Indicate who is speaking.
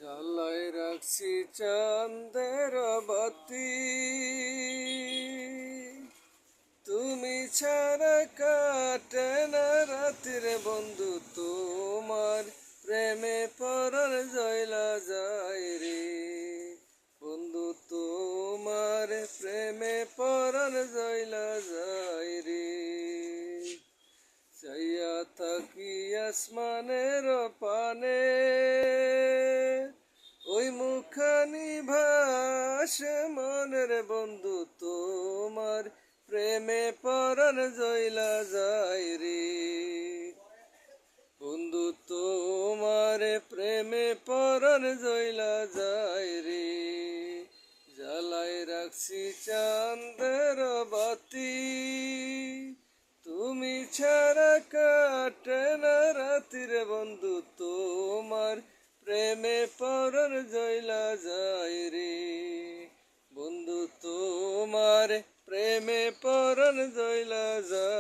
Speaker 1: জ্বালায় রাখছি চাঁদের বাতি, তুমি ছাড়া কাটে না রাতের বন্ধু, তোমার প্রেমে পরার জয়লা যায় রে বন্ধু, তোমার প্রেমে পরার জয়লা যায় রে। চাইয়া থাকি আসমানের পানে, ওই মুখানি ভাসে মনের বন্ধু, তোমার প্রেমে পরাণ জয়লা যায় রে বন্ধু, তোমার প্রেমে পরাণ জয়লা যায় রে। জ্বালায় রাখছি চাঁদের বাতি, তুমি ছাড়া কাটে না রাতের বন্ধু, তোমার প্রেমে পরার জয়লা যায় রে বন্ধু, তোমার প্রেমে পরার জয়লা যায়।